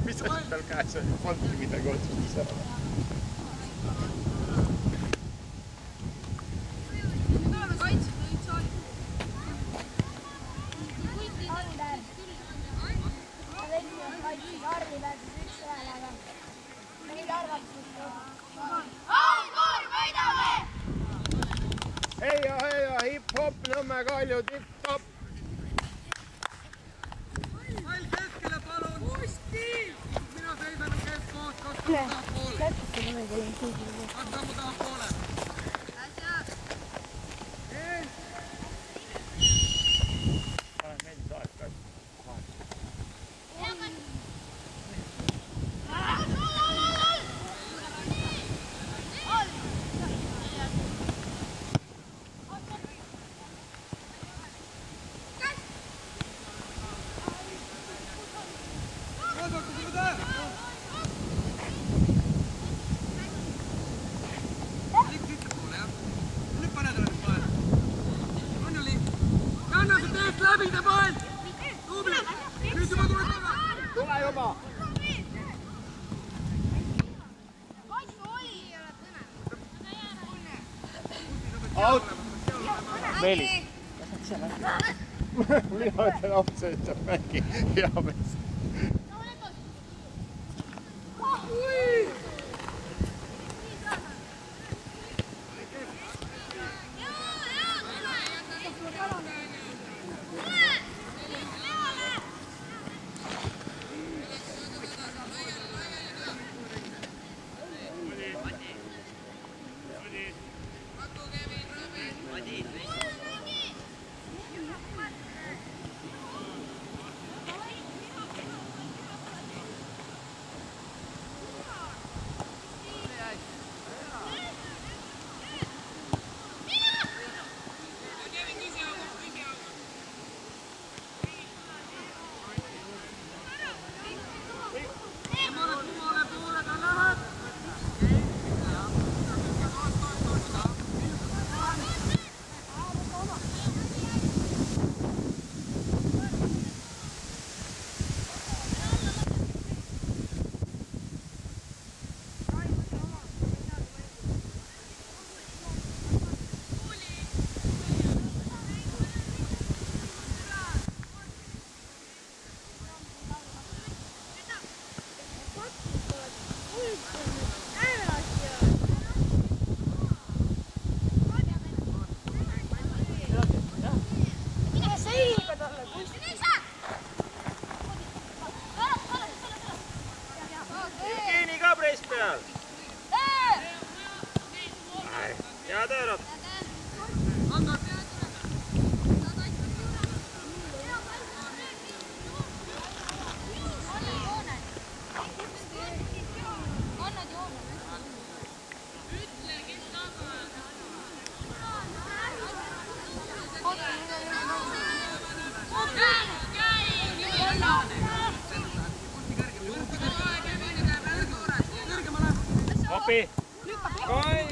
mis asi tal käes oli? Polnudki midagi otsustas ära. Heia, hip-hop, Nõmme Kalju, tipp-topp! Pall keskele, palun! Kusti! Mina seisan keskkoos, kaks sammu tahapoole. Kaks sammu tahapoole. Panen meeldis aeg ka. Tule juba! Out! Meelis! Mina ütlen otsa, et saab mängi hea mees. Head öörad! Kopi! Koi!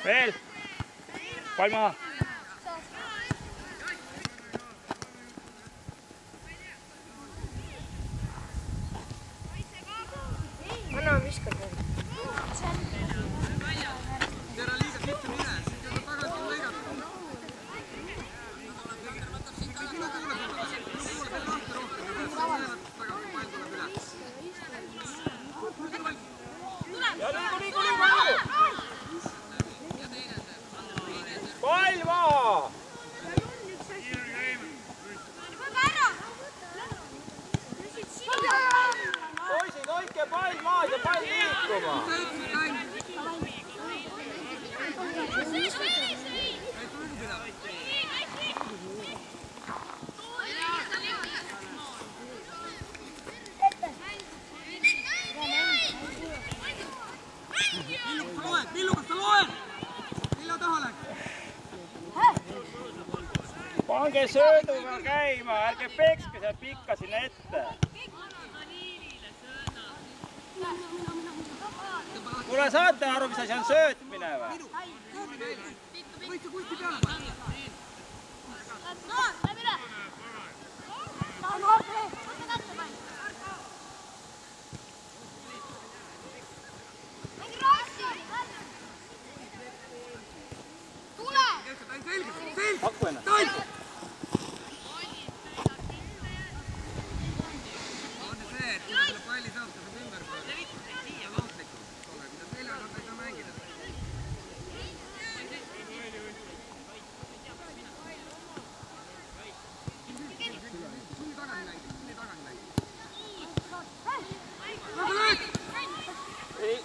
Veel! Pall maha! Anna viskad veel. Tere liiga kittu mine, siis on tagasi lõigatud. Ja liigu! Pall maha! Poisid, hoidke pall maas ja pall liikuma! Villukas, sa loed! Vilja taha läks! Pange sööduga käima, ärge pekske seal pikka sinna ette! Kuule, saate aru, mis asi on söötmine või? Võid sa kusti peale panna? Pakku ennast. On see, et kui selle palli saab, ta saab ümber pöörata. Lahtlikult. Kui ta seljaga ei saa mängida. Sunni tagasi mängida. Ei.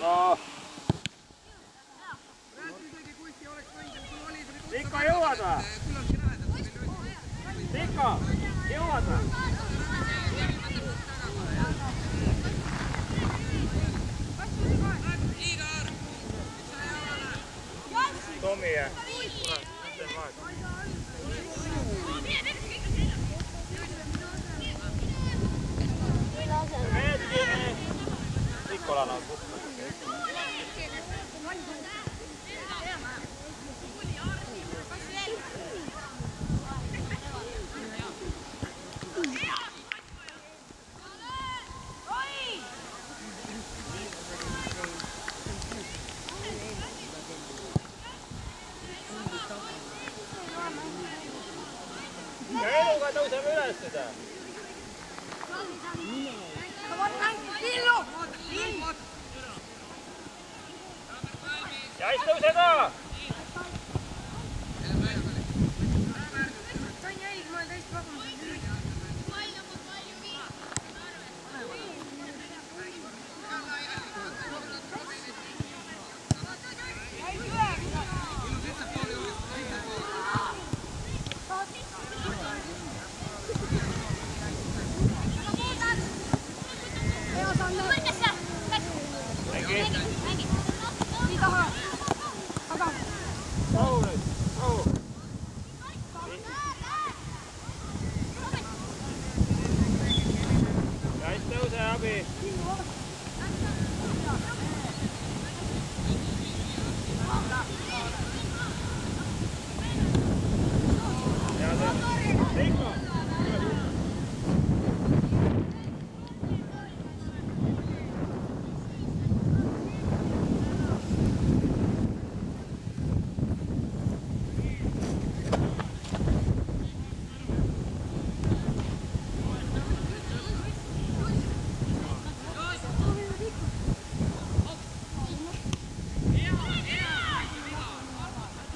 No. Mikko, jõuad või? Mikko, jõuad või? Tomi ja. Mikkola on puhkas. Ja eluga tõuseme üles seda. Ja siis tõuse ka!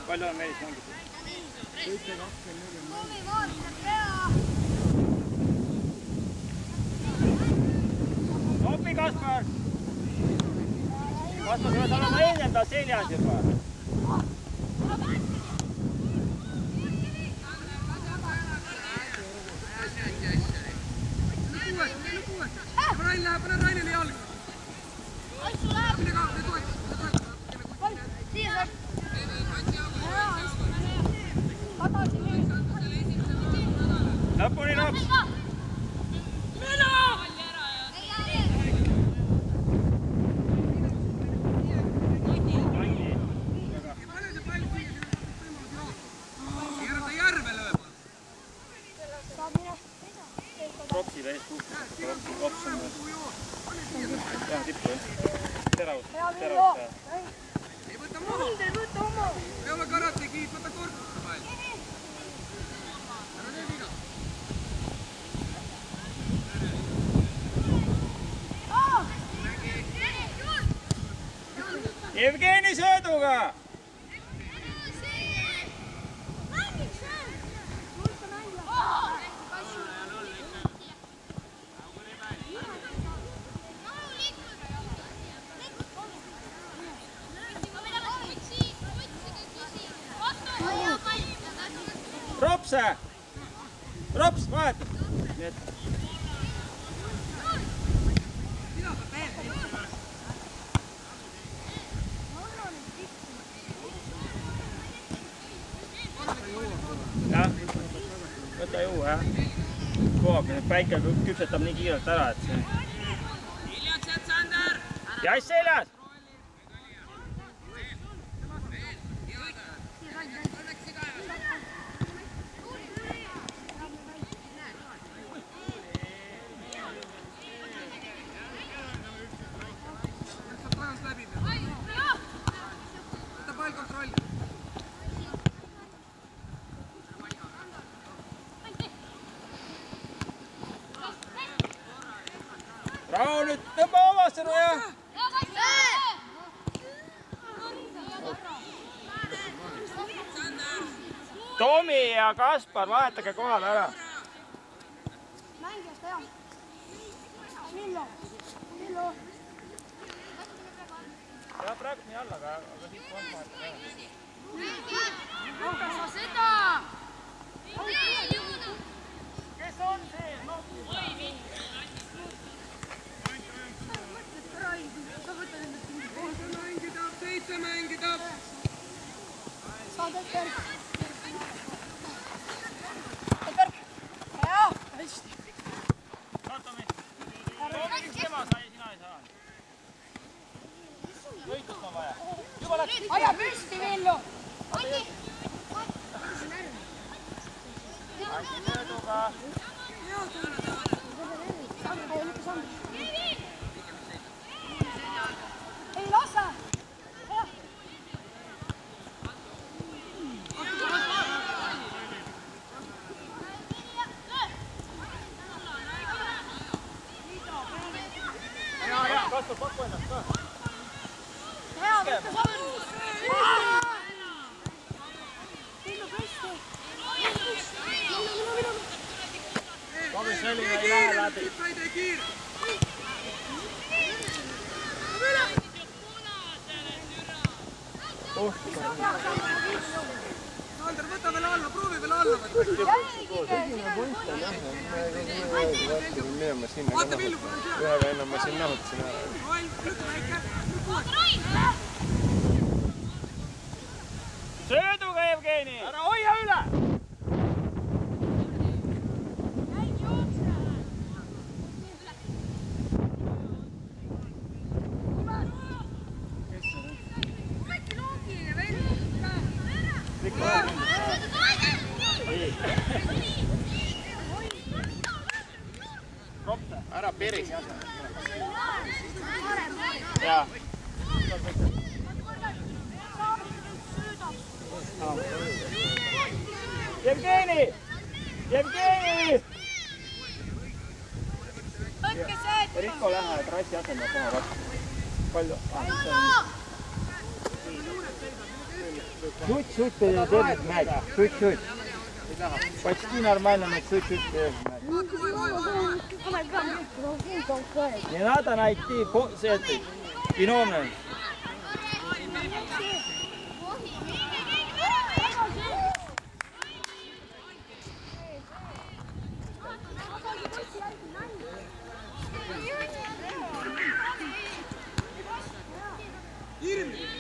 Palju on meelis mängitud? 7-2. Topi, Kaspar! Kaspar, sa pead olema enda seljas juba. Pane Rainile jalga! Lõpuni laps! Minu! Propsi täis puhkus, props on jah tippu jah. Teravus. Ei võta maha! Ei ole karatekiid, võta korpust pall! Ära tee viga! Jevgeni sööduga! Ropse! Rops, vahetab! Nii et... jah, võta jõu, jah. Koog, päike küpsetab nii kiirelt ära, et see... Ja siis seljas! Rahu nüüd, tõmba vabastanu ja. Tomi ja Kaspar, vahetage kohale ära. Mängijast hea. Millo. Ja praegu nii alla, aga siit on vahetage ära. Aga sa seda! Kes on see? Seitse mängida! Saad ette. Hea! Hästi. Tomi, kes tema sai, sina ei saa. Võitust on vaja. Juba läks. Aja püsti, Villu! Anti mööduga. Ei lase! Kasper, pakku ennast ka. Hea, võtta samm! Villu püsti! Minu! Tomi selline ei lähe läbi. Ei tee kiire! Sander, võta veel alla, proovi veel alla võtta. Vaata Villu, kui on seal. Ühe venna ma siin nahutasin ära. Oi, lükka väike. Sööduga, Jevgeni! Ära hoia üle! Ära peris. Jaa. Jevgeni! Jevgeni! Rikko lähe trassi asendab koha vastu. Palju? Шуть передерет мяч, чуть-чуть. Почти нормально, но чуть-чуть передерет мяч. Не надо найти виновного.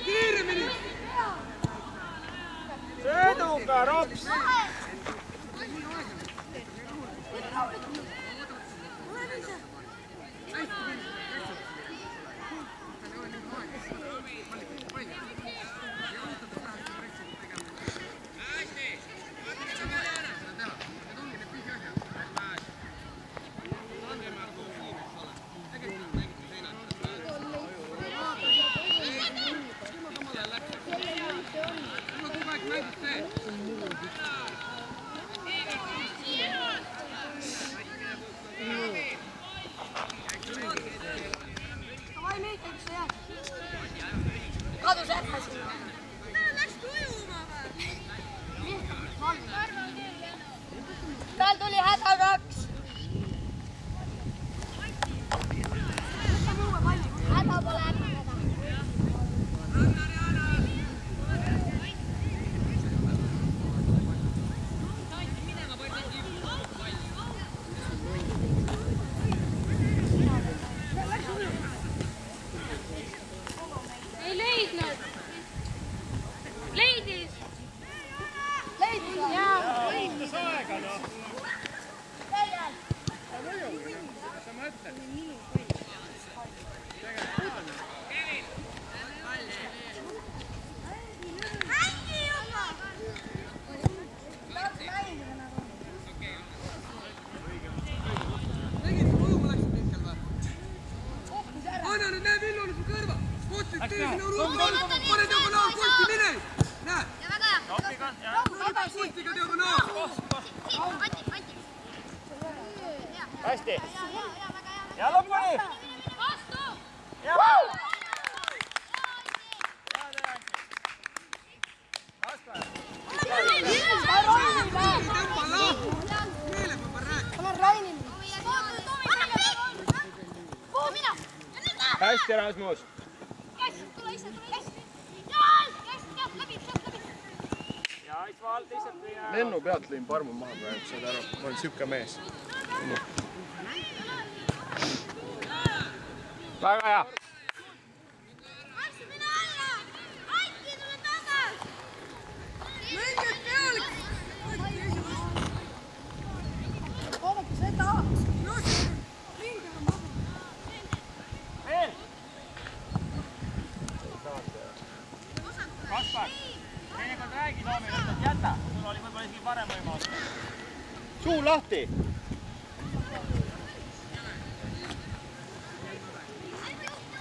Kiiremini! Sõõduga, Rops! Kadus ähmas. Läks tujuma või? Tal tuli hädakaks. Häda pole häda. Ei leidnud. Leidis. Leidis või? Jaa. Võitas aega, noh. Tegid tujuma läksid hetkel või? Anna nüüd, näe Villu oli su kõrva. Kotsid teisine on uudel. Pane diagonaal, kotti mine. Näe. Kotiga diagonaal. Hästi. ja lõpuni! Hästi, Rasmus! Lennu pealt lõin parmu maha praegu, saad aru, ma olen siuke mees. Väga hea! Kaspar, teinekord räägi Toomile, et jäta. Sul oli võib-olla isegi parem võimalus. Suu lahti!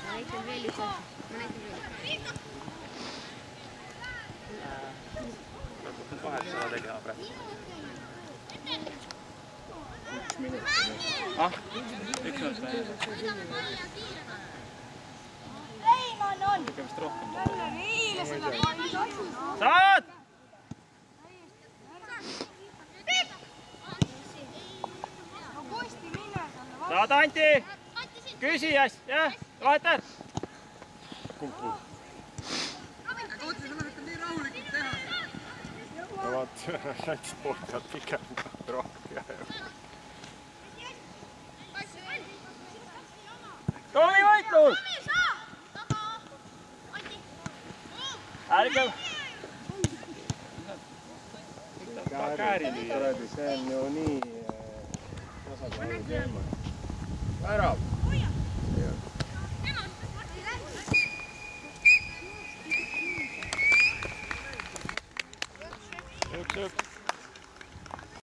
Ma näitan veel üks asi. Vahet seda teha praegu. Üks minut. Ah, üks minut vähe. Pigem vist rohkem. Saad! Saad, Anti! Küsi äsja, jah? Vahetad? Kumb? Aga otsi, sa võid nii rahulikult teha. No vaat, näiteks poolt pealt pikem rohkem. Toomi võitlus! Ärge! Kääri lüüa. See on ju nii tasakaalu teema. Värav!